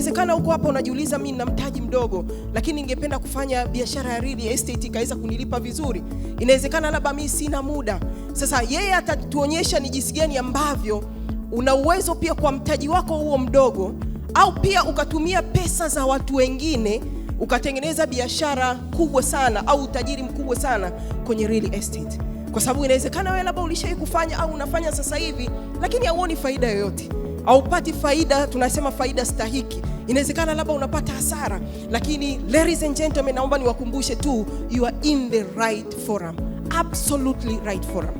inawezekana uko hapa unajiuliza, mimi nina mtaji mdogo lakini ningependa kufanya biashara ya real estate ikaweza kunilipa vizuri. Inawezekana labda mimi sina muda. Sasa yeye atatuonyesha ni jinsi gani ambavyo una uwezo pia kwa mtaji wako huo mdogo, au pia ukatumia pesa za watu wengine ukatengeneza biashara kubwa sana au utajiri mkubwa sana kwenye real estate. Kwa sababu inawezekana wewe labda ulishawahi kufanya au unafanya sasa hivi lakini hauoni faida yoyote. Au upati faida, tunasema faida stahiki. Inawezekana labda unapata hasara, lakini ladies and gentlemen, naomba niwakumbushe tu, you are in the right forum. Absolutely right forum.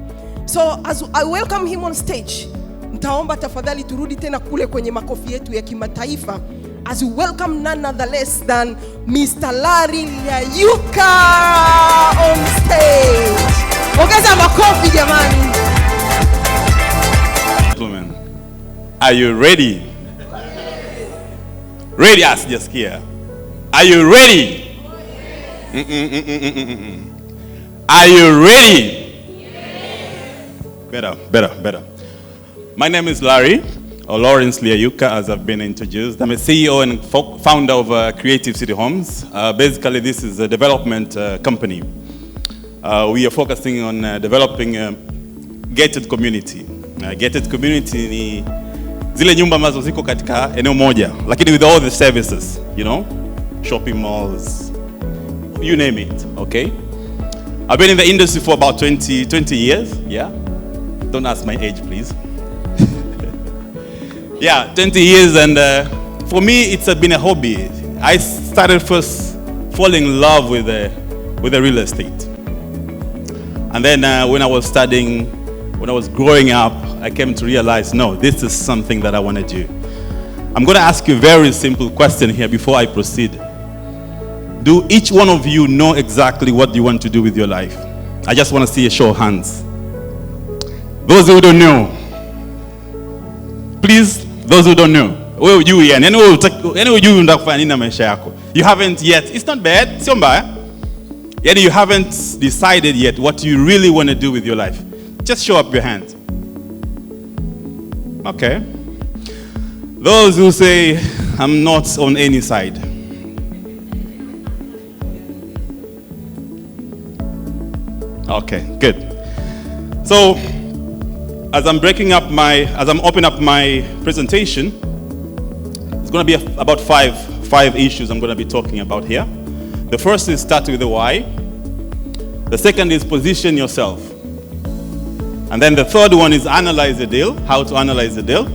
So as I welcome him on stage, nitaomba tafadhali turudi tena kule kwenye makofi yetu ya kimataifa as we welcome none other less than Mr. Lyayuka on stage. Ongeza makofi jamani. Gentlemen, are you ready? Ready as just here. Are you ready? Are you ready? Better. My name is Larry, or Lawrence Lyayuka, as I've been introduced. I'm a CEO and founder of Creative City Homes. Basically, this is a development company. We are focusing on developing a gated community. Gated community ni zile nyumba ambazo ziko katika eneo moja, lakini with all the services, you know, shopping malls, you name it, okay? I've been in the industry for about 20 years, yeah? Don't ask my age, please. Yeah, 20 years, and for me, it's been a hobby. I started first falling in love with the real estate. And then when I was studying, when I was growing up, I came to realize, no, this is something that I want to do. I'm going to ask you a very simple question here before I proceed. Do each one of you know exactly what you want to do with your life? I just want to see a show of hands. Those who don't know, please, those who don't know. You haven't yet. It's not bad. Yet you haven't decided yet what you really want to do with your life. Just show up your hand. Okay. Those who say, I'm not on any side. Okay, good. So, as I'm opening up my presentation, it's going to be about five issues I'm going to be talking about here. The first is start with the why. The second is position yourself. And then the third one is analyze the deal, how to analyze the deal.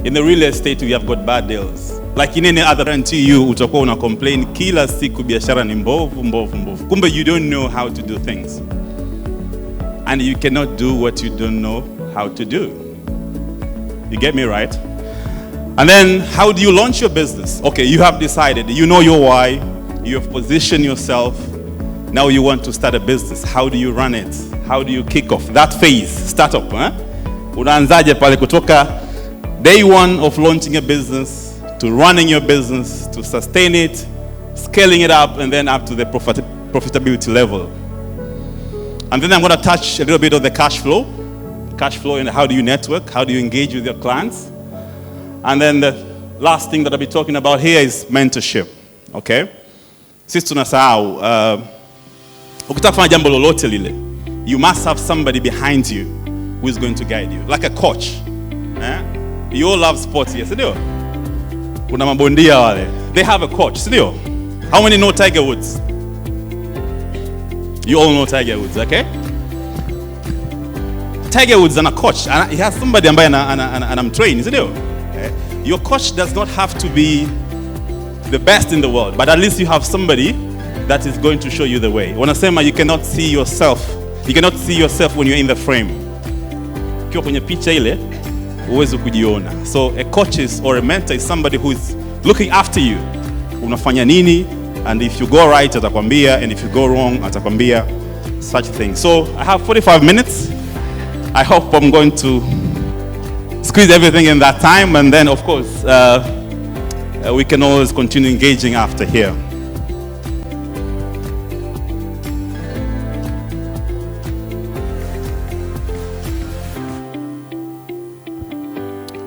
In the real estate, we have got bad deals. Like in any other guarantee you, utakuwa una complain kila siku biashara ni mbovu. Kumbe you don't know how to do things. And you cannot do what you don't know how to do. You get me right? And then how do you launch your business? Okay, you have decided, you know your why, you have positioned yourself. Now you want to start a business. How do you run it? How do you kick off that phase? Startup, unaanzaje pale kutoka day one of launching a business to running your business to sustain it, scaling it up, and then up to the profitability level. And then I'm going to touch a little bit of the cash flow and how do you network, how do you engage with your clients. And then the last thing that I'll be talking about here is mentorship, okay? Sisi tunasahau, ukitaka kufanya jambo lolote lile, you must have somebody behind you who is going to guide you, like a coach. You all love sports, yes, ndio? Kuna mabondia wale, they have a coach, ndio? How many know Tiger Woods? You all know Tiger Woods, okay? Tiger Woods and a coach, he has somebody ambaye anamtrain, ndio? Your coach does not have to be the best in the world, but at least you have somebody that is going to show you the way. Wanasema you cannot see yourself when you're in the frame. Ukiwa kwenye picha ile, huwezi kujiona. So a coach or a mentor is somebody who is looking after you. Unafanya nini? And if you go right, atakwambia, and if you go wrong, atakwambia, such things. So I have 45 minutes. I hope I'm going to squeeze everything in that time, and then of course, we can always continue engaging after here.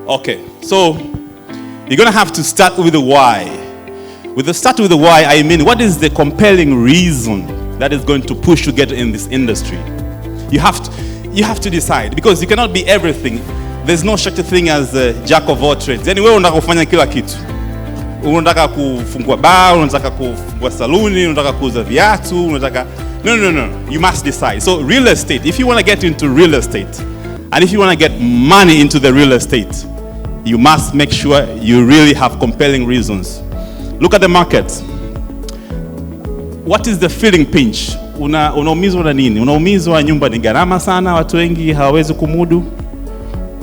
Okay, so you're going to have to start with the why. With the start with the why, I mean, what is the compelling reason that is going to push you to get in this industry? You have to decide, because you cannot be everything. There's no such a thing as a jack of all trades. Anyway, unataka kufanya kila kitu. Unataka kufungua bar, unataka kufungua saluni, unataka kuuza viatu, unataka No. You must decide. So real estate, if you want to get into real estate, and if you want to get money into the real estate, you must make sure you really have compelling reasons. Look at the market. What is the feeling pinch? Unaumizwa na nini? Unaumizwa nyumba ni gharama sana, watu wengi hawawezi kumudu.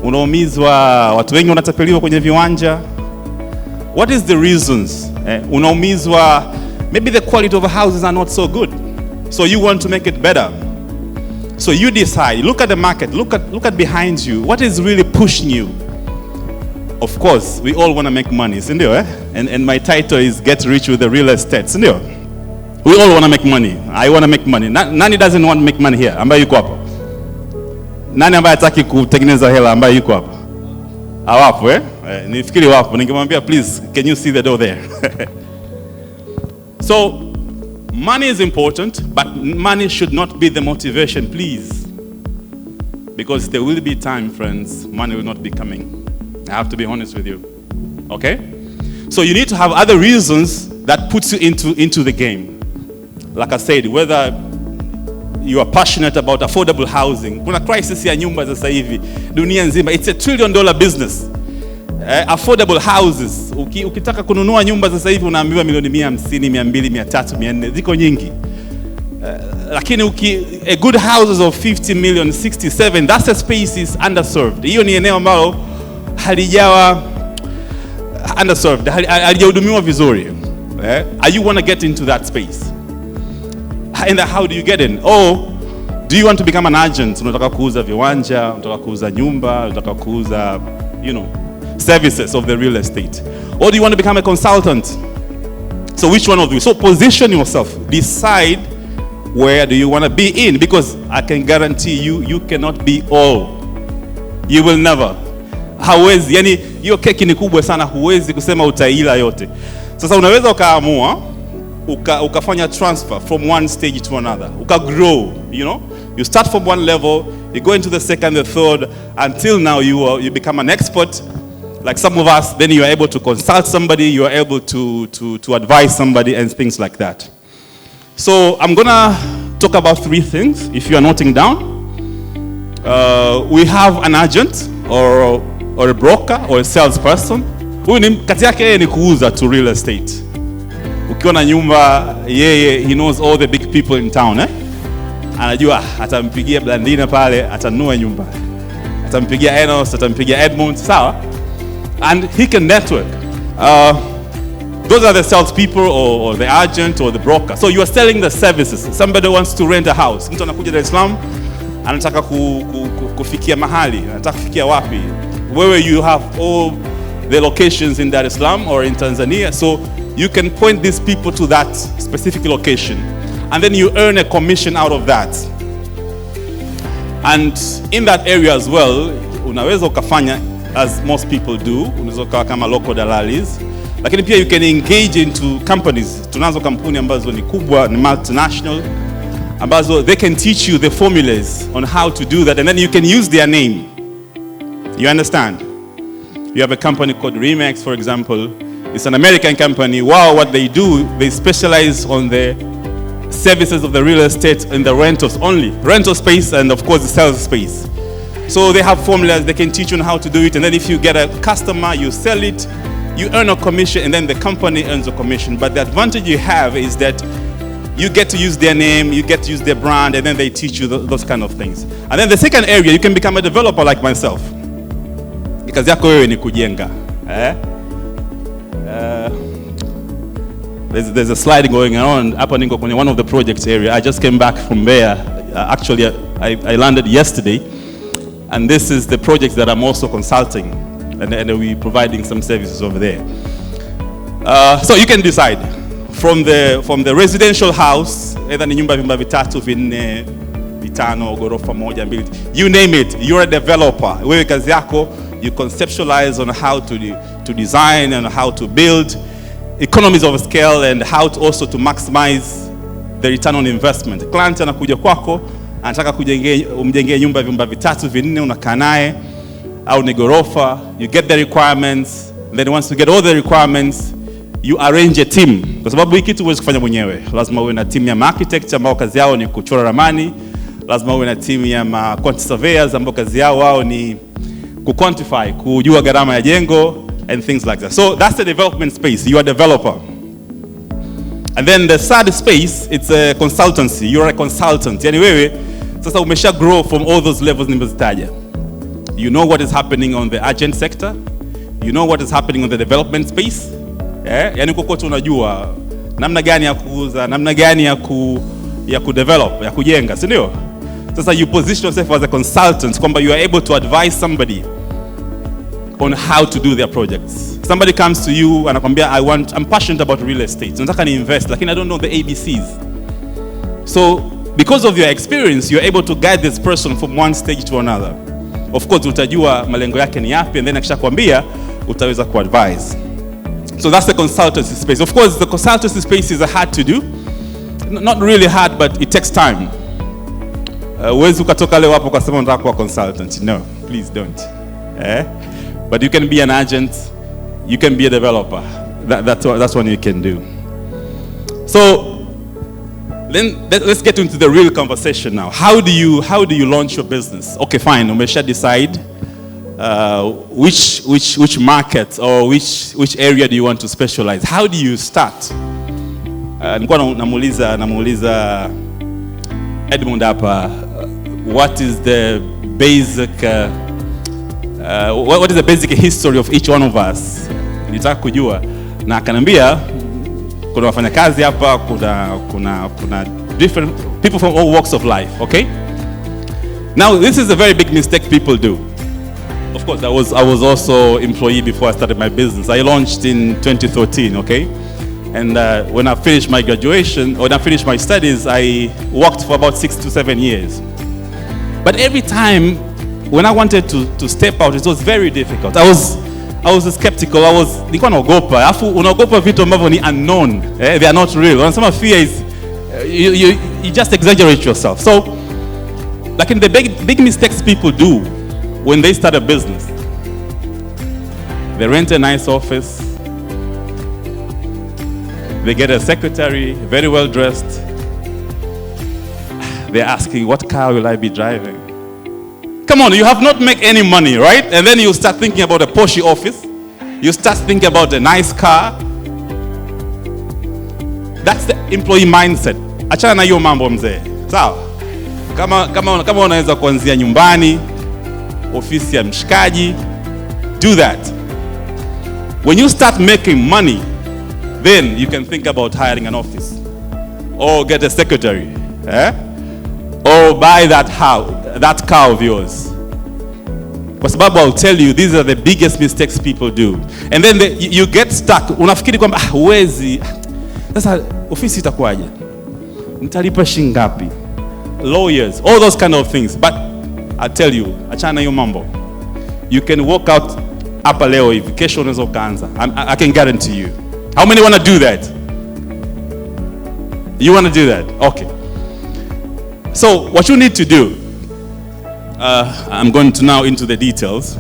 Unaumizwa watu wengi wanatapeliwa kwenye viwanja. What is the reasons? Unaumizwa maybe the quality of houses are not so good. So you want to make it better. So you decide, look at the market, look at behind you. What is really pushing you? Of course, we all want to make money, sindio? And my title is Get Rich with the Real Estate, sindio? We all want to make money. I want to make money. Nani doesn't want to make money here? Ambaye yuko hapo? Nani ambaye hataki kutengeneza hela ambaye yuko hapo? Hawapo nifikiri wapo. Ningemwambia please, can you see the door there? So money is important, but money should not be the motivation, please. Because there will be time, friends, money will not be coming. I have to be honest with you. Okay? So you need to have other reasons that puts you into the game. Like I said, whether you are passionate about affordable housing. Kuna crisis ya nyumba sasa hivi dunia nzima. It's $1 trillion business. Affordable houses. Ukitaka kununua nyumba sasa hivi unaambiwa milioni 150, 200, 300, 400, ziko nyingi. Lakini a good houses of 50 million, 67, that's a space is underserved. Hiyo ni eneo ambalo halijawa underserved, halijahudumiwa vizuri. You want to get into that space. And how do you get in? Or do you want to become an agent? Unataka kuuza viwanja, unataka kuuza nyumba, unataka kuuza, services of the real estate. Or do you want to become a consultant? So which one of you? So position yourself. Decide where do you want to be in, because I can guarantee you cannot be all. You will never. Hawezi, yani hiyo keki ni kubwa sana, huwezi kusema utaila yote. Sasa unaweza ukaamua ukafanya transfer from one stage to another. Grow, You start from one level, you go into the second, the third, until now you become an expert. Like some of us, then you are able to consult somebody, you are able to advise somebody and things like that. So I'm gonna talk about 3 things, if you are noting down. We have an agent or a broker or a salesperson. Kati yake ni kuuza to real estate. Ukiona nyumba, he knows all the big people in town. Anajua atampigia Blandina pale, atanunua nyumba. Atampigia Enos, atampigia Edmund, sawa? And he can network. Those are the salespeople or the agent or the broker. So you are selling the services. Somebody wants to rent a house. Mtu anakuja Dar es Salaam, anataka kufikia mahali, anataka kufikia wapi? Where you have all the locations in Dar es Salaam or in Tanzania. So you can point these people to that specific location. And then you earn a commission out of that. And in that area as well, unaweza ukafanya as most people do, unaweza ukawa kama local dalalis. Lakini pia you can engage into companies. Tunazo kampuni ambazo ni kubwa, ni multinational, ambazo they can teach you the formulas on how to do that, and then you can use their name. You understand? You have a company called Remax, for example. It's an American company. Wow, what they do, they specialize on the services of the real estate in the rentals only. Rental space and of course the sales space. So they have formulas, they can teach you on how to do it, and then if you get a customer, you sell it, you earn a commission, and then the company earns a commission. But the advantage you have is that you get to use their name, you get to use their brand, and then they teach you those kind of things. And then the second area, you can become a developer like myself. Because yako wewe ni kujenga. There's a slide going on happening on one of the projects area. I just came back from there. Actually, I landed yesterday. And this is the project that I'm also consulting. And we're providing some services over there. So you can decide. From the residential house, either ni nyumba vyumba vitatu, vinne, vitano, ghorofa moja, mbili. You name it. You're a developer. Wewe kazi yako you conceptualize on how to design and how to build, economies of scale, and how to also to maximize the return on investment. Client anakuja kwako, anataka umjengee nyumba vyumba 3 4, unakaa naye, au ni gorofa, you get the requirements, then once you get all the requirements, you arrange a team. Kwa sababu hii kitu huwezi kufanya mwenyewe. Lazima uwe na team ya architects ambao kazi yao ni kuchora ramani. Lazima uwe na team ya quantity surveyors ambao kazi yao wao ni quantify, kujua gharama ya jengo and things like that. So that's the development space. You are a developer. And then the third space, it's a consultancy. You're a consultant. Yani wewe sasa umesha grow from all those levels nimezitaja. You know what is happening on the agent sector. You know what is happening on the development space. Yani kokote unajua namna gani ya kuuza, namna gani ya kudevelop, ya kujenga, si ndio? Sasa you position yourself as a consultant kwamba you are able to advise somebody on how to do their projects. Somebody comes to you anakwambia I'm passionate about real estate. Nataka ni invest lakini I don't know the ABCs. So because of your experience you're able to guide this person from one stage to another. Of course utajua malengo yake ni yapi, and then akishakwambia utaweza kuadvise. So that's the consultancy space. Of course the consultancy space is hard to do. Not really hard, but it takes time. Uwezi ukatoka leo hapo ukasema unataka kuwa consultant. No, please don't. But you can be an agent, you can be a developer. That's what you can do. So then let's get into the real conversation now. How do you launch your business? Okay, fine. Umesha decide which market or which area do you want to specialize? How do you start? Nilikuwa namuuliza Edmund hapa, what is the basic what is the basic history of each one of us? Nitaka kujua, na akaniambia kuna wafanyakazi hapa, kuna different people from all walks of life, okay? Now this is a very big mistake people do. Of course I was also employee before I started my business. I launched in 2013, okay? And when I finished my graduation, when I finished my studies, I worked for about 6 to 7 years. But every time when I wanted to step out, it was very difficult. I was skeptical. Nilikuwa naogopa. Alafu unaogopa vitu ambavyo ni unknown. They are not real. Wanasema fear is you just exaggerate yourself. So like in the big mistakes people do when they start a business. They rent a nice office. They get a secretary, very well dressed. They're asking, what car will I be driving? Come on, you have not made any money, right? And then you start thinking about a Porsche office. You start thinking about a nice car. That's the employee mindset. Achana na hiyo mambo mzee. Sawa? Kama unaweza kuanzia nyumbani, ofisi ya mshikaji, do that. When you start making money, then you can think about hiring an office or get a secretary, or buy that car of yours. Kwa sababu I'll tell you, these are the biggest mistakes people do. And then you get stuck. Unafikiri kwamba huwezi. Sasa ofisi itakuwaje? Nitalipa shilingi ngapi? Lawyers, all those kind of things. But I tell you, achana hiyo mambo. You can walk out hapa leo hivi, kesho unaweza ukaanza. I can guarantee you. How many want to do that? You want to do that? Okay. So what you need to do, I'm going to now into the details.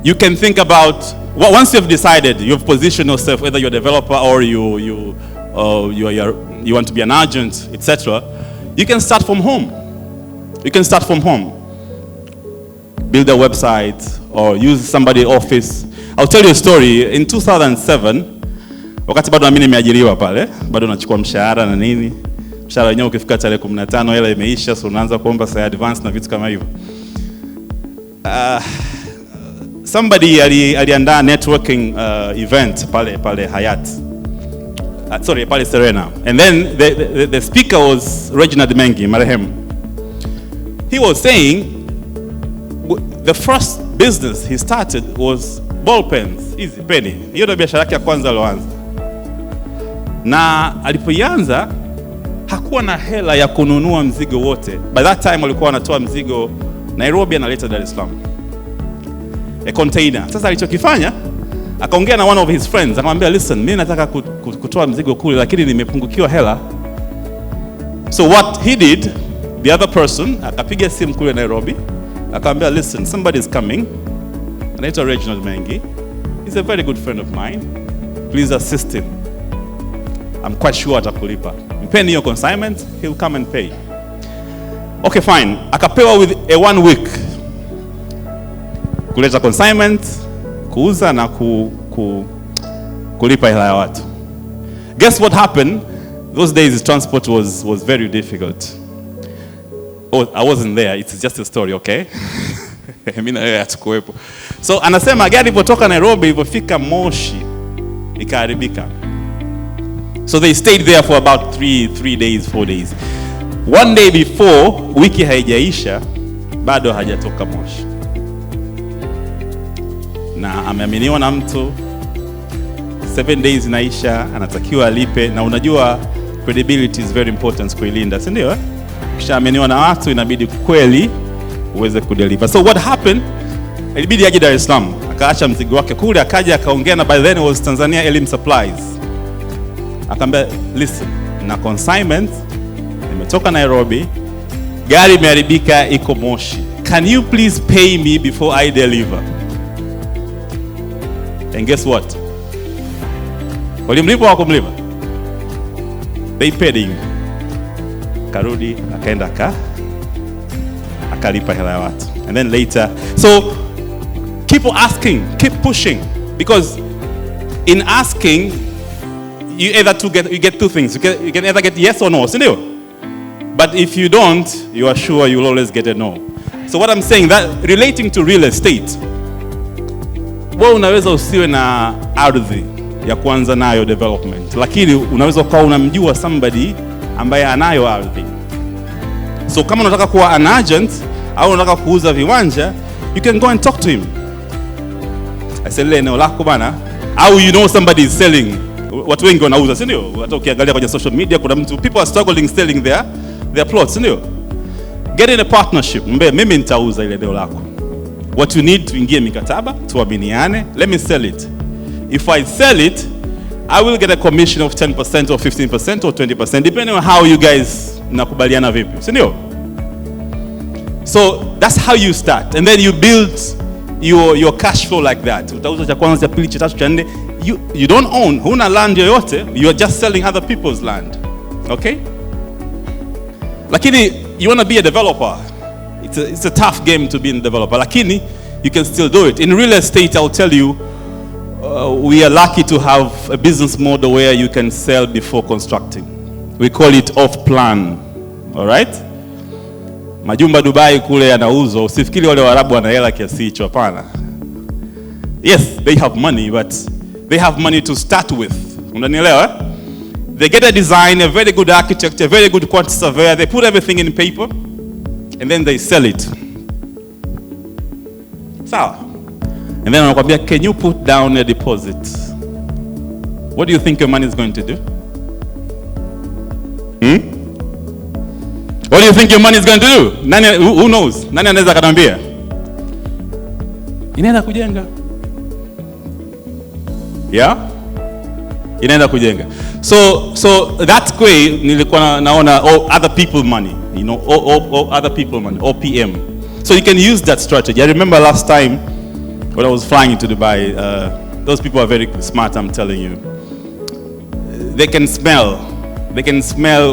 You can think about, once you've decided, you've positioned yourself, whether you're a developer or you want to be an agent, etc. You can start from home. You can start from home. Build a website or use somebody's office. I'll tell you a story. In 2007, wakati bado mimi nimeajiriwa pale, bado nachukua mshahara na nini. Mshahara wenyewe ukifika tarehe 15 hela imeisha, so unaanza kuomba sa advance na vitu kama hivyo. Somebody aliandaa networking event pale Hayat. Pale Serena. And then the speaker was Reginald Mengi, marehemu. He was saying the first business he started was ball pens, easy penny. Hiyo ndio biashara yake ya kwanza aliyoanza. Na alipoanza hakuwa na hela ya kununua mzigo wote. By that time walikuwa wanatoa mzigo Nairobi analeta Dar es Salaam. a container. Sasa alichokifanya, akaongea na one of his friends, akamwambia listen, mimi nataka kutoa mzigo kule lakini nimepungukiwa hela. So what he did, the other person akapiga simu kule Nairobi, akamwambia listen, somebody is coming. Anaitwa Reginald Mengi. He's a very good friend of mine. Please assist him. I'm quite sure atakulipa. Mpeni your consignment, he'll come and pay. Okay, fine. Akapewa with a 1 week. Kuleta consignment, kuuza na kulipa hela ya watu. Guess what happened? Those days transport was very difficult. Oh, I wasn't there. It's just a story, okay? Mimi na wewe hatukuwepo. So anasema gari ilipotoka Nairobi ilipofika Moshi ikaharibika. So they stayed there for about 3 days, 4 days. One day before, wiki haijaisha, bado hajatoka Moshi. Na ameaminiwa na mtu, 7 days inaisha, anatakiwa alipe, na unajua credibility is very important kuilinda, si ndio? Ukishaaminiwa na watu inabidi kweli uweze kudeliver. So what happened? Ilibidi aje Dar es Salaam, akaacha mzigo wake kule, akaja akaongea na, by then it was Tanzania Elim Supplies. Akamwambia listen, na consignment nimetoka Nairobi, gari imeharibika iko Moshi. Can you please pay me before I deliver? And guess what? Walimlipa wako mlipa? They paid him. Karudi akaenda akalipa hela ya watu. And then later, so keep asking, keep pushing, because in asking you get two things. You can either get yes or no, si ndio? But if you don't, you are sure you'll always get a no. So what I'm saying, that relating to real estate, wewe unaweza usiwe na ardhi ya kuanza nayo development, lakini unaweza kuwa unamjua somebody ambaye anayo ardhi. So kama unataka kuwa an agent au unataka kuuza viwanja, you can go and talk to him. I said eneo lako bana, au you know somebody is selling. Watu wengi wanauza, si ndio? Hata ukiangalia kwenye social media kuna mtu, people are struggling selling their plots, si ndio? Get in a partnership. Mimi nitauza ile eneo lako. What you need, tuingie mikataba, tuaminiane, let me sell it. If I sell it, I will get a commission of 10% or 15% or 20%, depending on how you guys nakubaliana vipi, si ndio? So that's how you start, and then you build your cash flow like that. Utauza cha kwanza, cha pili, cha tatu, cha nne. You don't own, huna land yoyote, you are just selling other people's land. Okay? Lakini you want to be a developer. It's a tough game to be a developer. Lakini you can still do it. In real estate, I'll tell you, we are lucky to have a business model where you can sell before constructing. We call it off plan. All right? Majumba Dubai kule yanauzwa, usifikiri wale Waarabu wana hela kiasi hicho, hapana. Yes, they have money, but they have money to start with. Unanielewa? They get a design, a very good architect, a very good quantity surveyor, they put everything in paper, and then they sell it. Sawa? And then wanakuambia, can you put down a deposit? What do you think your money is going to do? What do you think your money is going to do? Nani, who knows? Nani anaweza kanambia? Inaenda kujenga. Yeah? Inaenda kujenga. So that way nilikuwa naona other people money, you know, other people money, OPM. So you can use that strategy. I remember last time when I was flying to Dubai, those people are very smart, I'm telling you. They can smell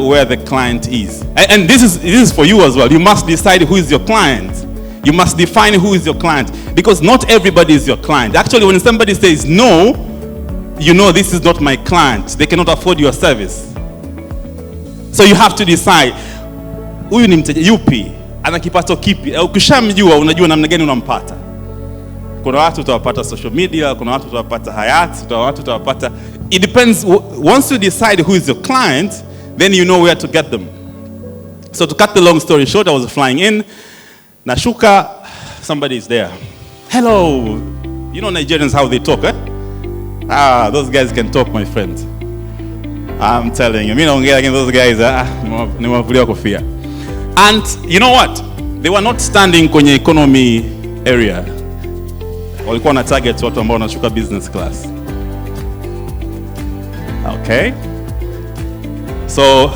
where the client is. And this is for you as well. You must decide who is your client. You must define who is your client, because not everybody is your client. Actually, when somebody says no, you know this is not my client. They cannot afford your service. So you have to decide, huyu ni mteja yupi, ana kipato kipi. Ukishamjua unajua namna gani unampata. Kuna watu utawapata social media, kuna watu utawapata Hayat, kuna watu utawapata. It depends. Once you decide who is your client, then you know where to get them. So to cut the long story short, I was flying in. Nashuka, somebody is there. Hello. You know Nigerians, how they talk, eh? Those guys can talk, my friend. I'm telling you. Those guys, nimewavulia kofia. And you know what? They were not standing kwenye economy area. walikuwa na target watu ambao wanashuka business class. Okay. So,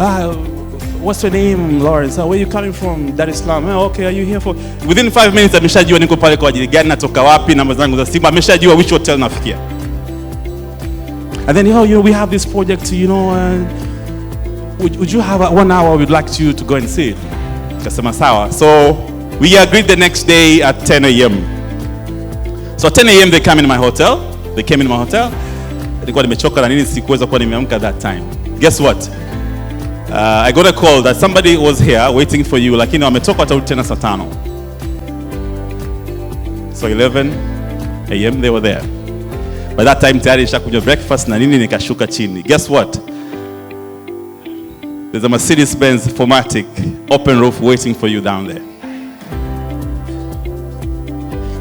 what's your name, Lawrence? Where are you coming from? Dar es Salaam. Oh, okay, are you here for... Within 5 minutes, ameshajua niko pale kwa ajili gani, natoka wapi, namba zangu za simu, ameshajua which hotel nafikia. And then, we have this project, would you have 1 hour we'd like you to go and see it? Kasema sawa. So, we agreed the next day at 10 a.m. So, at 10 a.m. they came in my hotel. Nilikuwa nimechoka na nini, sikuweza kuwa nimeamka that time. Guess what? I got a call that somebody was here waiting for you, lakini wametoka watarudi tena saa 5. So 11 a.m. they were there. By that time tayari nishakunywa breakfast na nini, nikashuka chini. Guess what? There's a Mercedes-Benz 4MATIC open roof waiting for you down there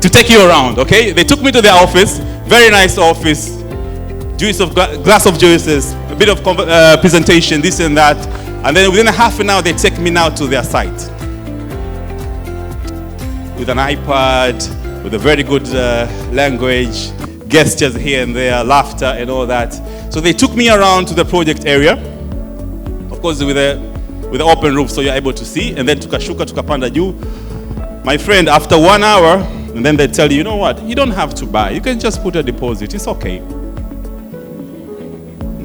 to take you around. Okay, they took me to their office, very nice office, glass of juices, a bit of presentation, this and that, and then within a half an hour they take me now to their site with an iPad, with a very good language, gestures here and there, laughter and all that. So they took me around to the project area, of course with the open roof, so you're able to see, and then tukashuka tukapanda juu. My friend, after 1 hour, and then they tell you, you know what, you don't have to buy, you can just put a deposit, it's okay.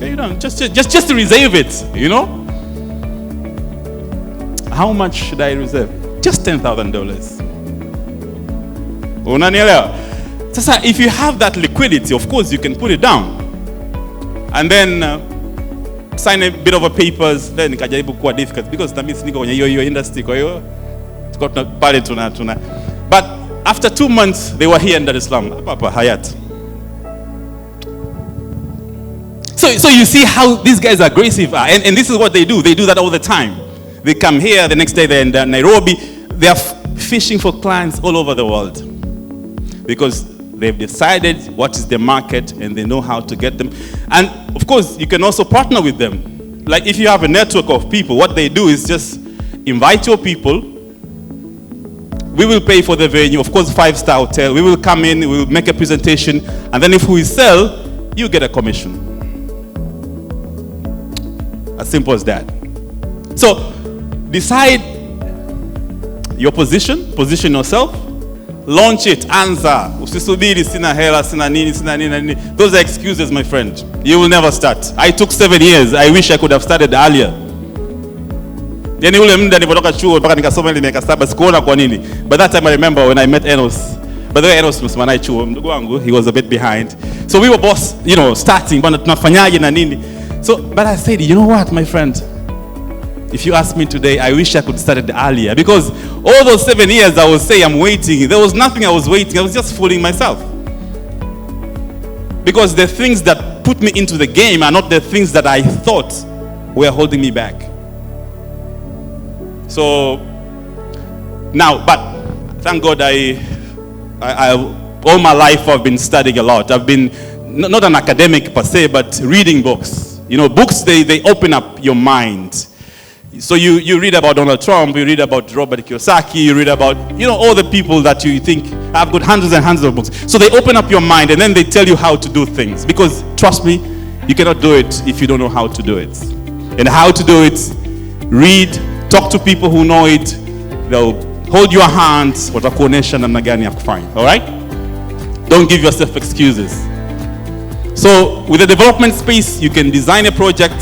You don't just to reserve it, How much should I reserve? Just $10,000. Unanielewa? Sasa, if you have that liquidity, of course you can put it down, and then sign a bit of a papers. Then nikajaribu kuwa difficult because na mimi niko kwenye hiyo industry, kwa hiyo tuko pale tuna. But after 2 months they were here in Dar es Salaam, hapa Hayat. So you see how these guys are aggressive, and this is what they do. They do that all the time. They come here, the next day they're in Nairobi. They are fishing for clients all over the world because they've decided what is the market and they know how to get them. And of course, you can also partner with them. Like if you have a network of people, what they do is just invite your people. We will pay for the venue, of course, 5-star hotel. We will come in, we will make a presentation, and then if we sell, you get a commission. As simple as that. So decide your position yourself, launch it, anza. Usisubiri sina hela, sina nini. Those are excuses, my friend. You will never start. I took 7 years. I wish I could have started earlier. Yani ule muda nilipotoka chuo mpaka nikasoma ile miaka 7 sikuona kwa nini. By that time I remember when I met Enos. By the way, Enos msema naye chuo, mdogo wangu, he was a bit behind. So we were both, starting, bwana tunafanyaje na nini. So, but I said, you know what, my friend? If you ask me today, I wish I could have started earlier, because all those 7 years I would say I'm waiting. There was nothing I was waiting. I was just fooling myself. Because the things that put me into the game are not the things that I thought were holding me back. So now, but thank God I all my life I've been studying a lot. I've been not an academic per se, but reading books. Books, they open up your mind. So you read about Donald Trump, you read about Robert Kiyosaki, you read about, all the people that you think have got hundreds and hundreds of books. So they open up your mind and then they tell you how to do things. Because trust me, you cannot do it if you don't know how to do it. And how to do it, read, talk to people who know it. They'll hold your hands, watakuonesha namna gani ya kufanya. All right? Don't give yourself excuses. So with the development space, you can design a project,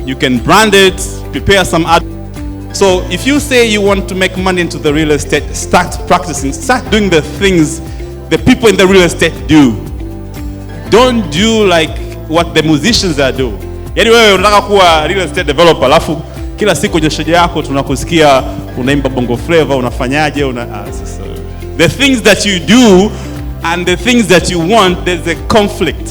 you can brand it, prepare some ad. So if you say you want to make money into the real estate, start practicing, start doing the things the people in the real estate do. Don't do like what the musicians are do. Yaani wewe unataka kuwa real estate developer, alafu kila siku kwenye sheja yako tunakusikia unaimba bongo flavor, unafanyaje, the things that you do and the things that you want, there's a conflict.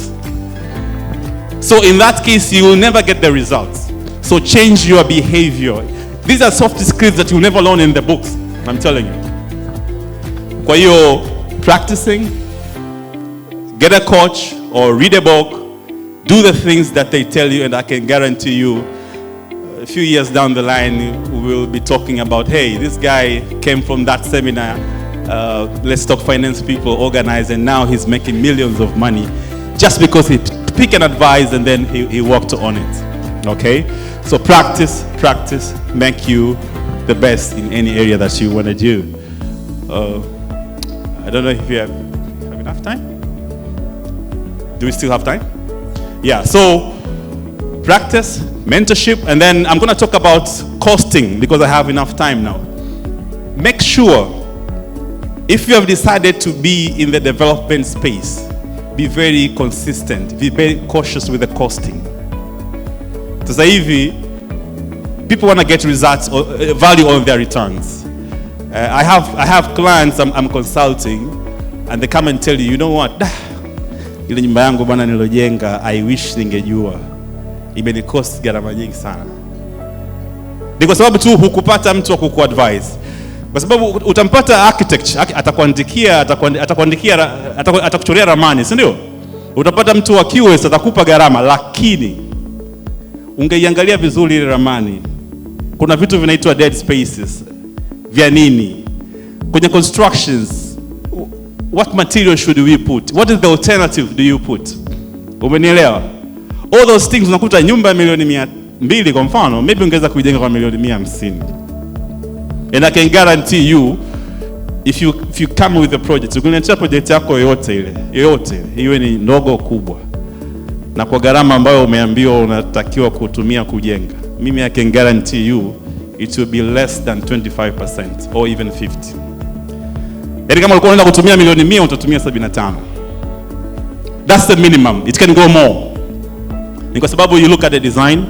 So in that case, you will never get the results. So change your behavior. These are soft skills that you'll never learn in the books, I'm telling you. Kwa hiyo, practicing, get a coach or read a book, do the things that they tell you, and I can guarantee you, a few years down the line, we will be talking about, hey, this guy came from that seminar, let's talk finance people, organized, and now he's making millions of money just because he picked an advice and then he worked on it. Okay? So practice, make you the best in any area that you want to do. I don't know if you have enough time? Do we still have time? Yeah, so practice, mentorship, and then I'm going to talk about costing because I have enough time now. Make sure, if you have decided to be in the development space, be very consistent, be very cautious with the costing. Sasa hivi, people want to get results or value on their returns. I have clients I'm consulting, and they come and tell you, you know what, ile nyumba yangu bwana nilojenga, I wish ningejua imenikost gharama nyingi sana. Ni kwa sababu tu hukupata mtu wa kukuadvise. Kwa sababu utampata architect, atakuchorea ramani, si ndio? Utapata mtu wa QS atakupa gharama, lakini ungeiangalia vizuri ile ramani. Kuna vitu vinaitwa dead spaces. Vya nini? Kwenye constructions, what material should we put? What is the alternative do you put? Umenielewa? All those things unakuta nyumba ya milioni 200 kwa mfano, maybe ungeweza kuijenga kwa milioni 150. And I can guarantee you, if you come with the project, ukiniletea project yako yoyote iwe ni ndogo kubwa, na kwa gharama ambayo umeambiwa unatakiwa kutumia kujenga, mimi I can guarantee you it will be less than 25% or even 50. Yaani kama ulikuwa unaenda kutumia milioni 100 utatumia 75. That's the minimum. It can go more. Ni kwa sababu you look at the design,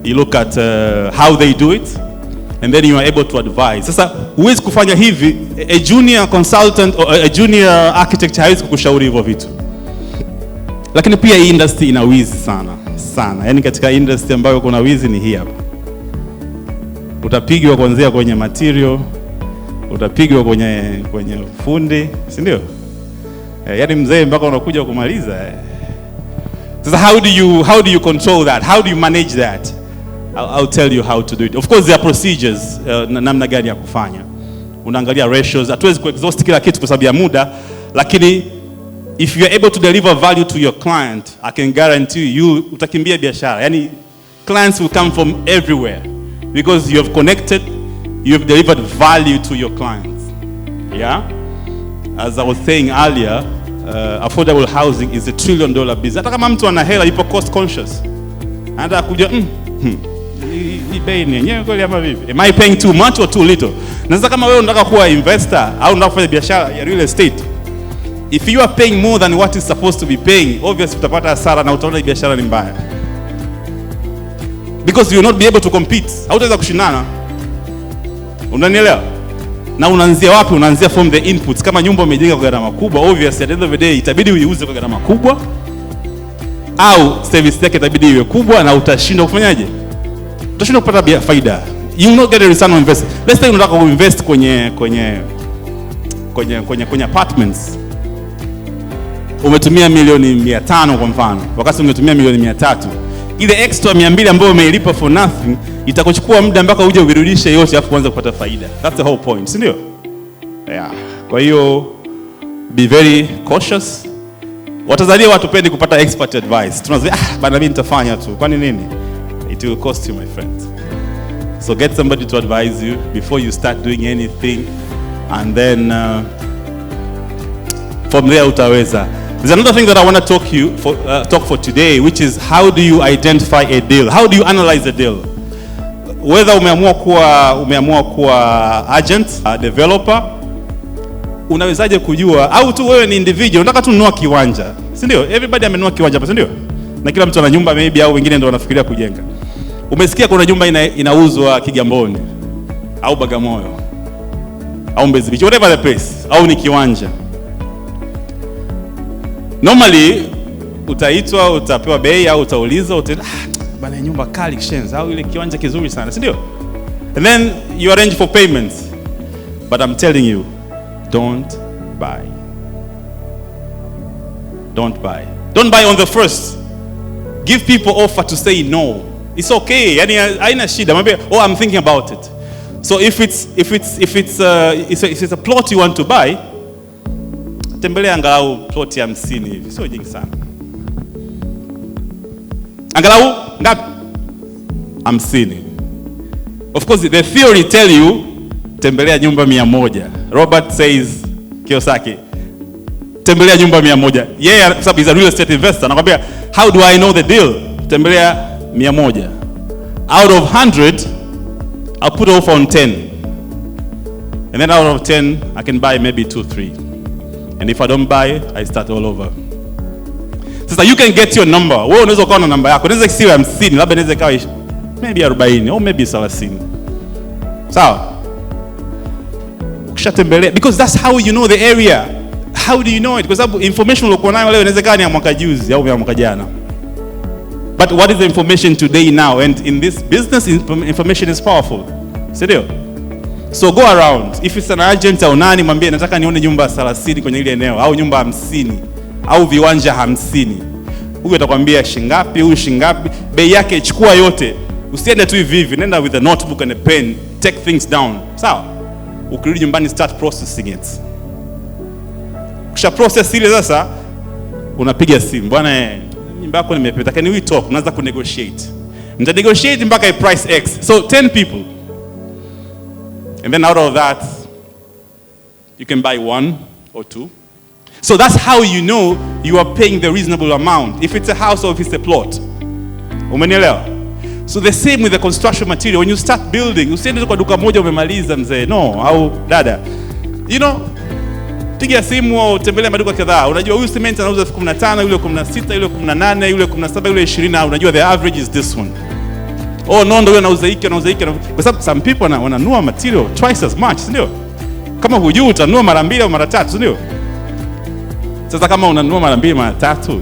you look at how they do it, and then you are able to advise. Sasa huwezi kufanya hivi, a junior consultant or a junior architect hawezi kukushauri hivyo vitu. Lakini pia hii industry ina wizi sana. Yaani katika industry ambayo kuna wizi ni hii hapa. Utapigwa kuanzia kwenye material, utapigwa kwenye fundi, si ndio? Yaani mzee mpaka unakuja kumaliza. Sasa how do you control that? How do you manage that? I'll tell you how to do it. Of course there are procedures, namna gani ya kufanya. Unaangalia ratios, hatuwezi kuexhaust kila kitu kwa sababu ya muda, lakini if you are able to deliver value to your client, I can guarantee you utakimbia biashara. Yaani clients will come from everywhere because you have connected, you have delivered value to your clients. Yeah? As I was saying earlier, affordable housing is $1 trillion business. Hata kama mtu ana hela, yupo cost conscious. Anataka kuja ni bei ni yenyewe kweli ama vipi? Am I paying too much or too little? Na sasa kama wewe unataka kuwa investor au unataka kufanya biashara ya real estate, if you are paying more than what is supposed to be paying, obviously utapata hasara na utaona biashara ni mbaya. Because you will not be able to compete. Hautaweza kushindana. Unanielewa? Na unaanzia wapi? Unaanzia from the inputs. Kama nyumba umejenga kwa gharama kubwa, obviously at the end of the day itabidi uiuze kwa gharama kubwa, au service yake itabidi iwe kubwa na utashindwa kufanyaje? Utashindwa kupata faida. You will not get a return on investment. Let's say unataka kuinvest kwenye apartments. Umetumia milioni 500 kwa mfano, wakati ungetumia milioni 300. Ile extra 200 ambayo umeilipa for nothing itakuchukua muda mpaka uje uvirudishe yote afu kuanza kupata faida. That's the whole point, si ndio? Yeah. Kwa hiyo be very cautious. Watazania watupendi kupata expert advice. Tunasema bana mimi nitafanya tu. Kwani nini? It will cost you, my friend. So get somebody to advise you before you start doing anything, and then from there utaweza. There's another thing that I want to talk for today, which is how do you identify a deal? How do you analyze a deal? Whether umeamua kuwa agent, developer, unawezaje kujua, au tu wewe ni individual unataka tu kununua kiwanja, si ndio? Everybody amenunua kiwanja hapa, si ndio? Na kila mtu ana nyumba maybe, au wengine ndio wanafikiria kujenga. Umesikia kuna nyumba inauzwa Kigamboni au Bagamoyo au Mbezi Beach, whatever the place, au ni kiwanja. Normally utaitwa, utapewa bei au utaulizwa, bana nyumba kali kishenza au ile kiwanja kizuri sana, si ndio? And then you arrange for payments. But I'm telling you, don't buy. Don't buy. Don't buy on the first. Give people offer to say no. It's okay. Yani haina shida. Mwambie, I'm thinking about it. So if it's a plot you want to buy, tembelea angalau plot ya 50 hivi, sio jingi sana. Angalau ngapi? 50. Of course the theory tell you tembelea nyumba 100. Robert says Kiyosaki, tembelea nyumba 100. Yeah, sababu he's a real estate investor. Anakuambia, how do I know the deal? Tembelea 100. Out of 100, I'll put offer on 10. And then out of 10, I can buy maybe 2, 3. And if I don't buy, I start all over. Sasa you can get your number. Wewe unaweza kuwa na namba yako. Unaweza isiwe 50, labda inaweza ikawa maybe 40 or maybe 30. Sawa? Ukishatembelea, because that's how you know the area. How do you know it? Kwa sababu information uliokuwa nayo leo inaweza kuwa ni ya mwaka juzi au ya mwaka jana. But what is the information today now? And in this business, information is powerful. Sindio? So go around. If it's an agent au nani, mwambie nataka nione nyumba 30 kwenye ile eneo, au nyumba 50, au viwanja 50. Huyu atakwambia shingapi, huyu shingapi, bei yake chukua yote. Usiende tu hivi hivi, nenda with a notebook and a pen, take things down. Sawa? Ukirudi nyumbani start processing it. Kisha process ile sasa unapiga simu. Bwana nyumba yako nimepata. Can we talk? Unaanza ku negotiate. Mta negotiate mpaka price X. So 10 people. And then out of that, you can buy 1 or 2. So that's how you know you are paying the reasonable amount. If it's a house or if it's a plot. Umenielewa? So the same with the construction material. When you start building, usiende kwa duka moja umemaliza mzee. No, au dada. You know, piga simu au tembelea maduka kadhaa. Unajua huyu cement anauza 15, yule 16, yule 18, yule 17, yule 20. Unajua the average is this one. Oh no, ndio anauza hiki, anauza hiki. Kwa sababu some people wananunua material twice as much, ndio? Kama hujui utanunua mara 2 au mara 3, ndio? Sasa kama unanunua mara 2 mara 3,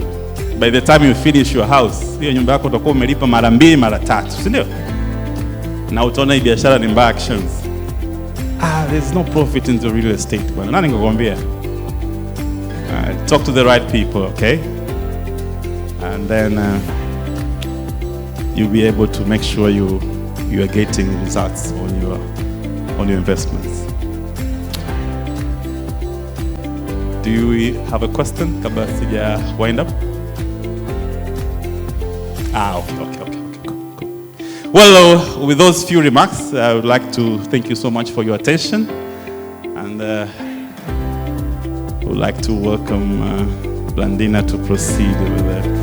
by the time you finish your house, hiyo nyumba yako utakuwa umelipa mara 2 mara 3, si ndio? Na utaona hii biashara ni mbaya actions. There's no profit in the real estate, bwana. Nani ngakwambia? Talk to the right people, okay? And then you'll be able to make sure you are getting results on your investments. Do you have a question? Kabla sija wind up? Okay. Cool. Well, with those few remarks, I would like to thank you so much for your attention, and I would like to welcome Blandina to proceed with the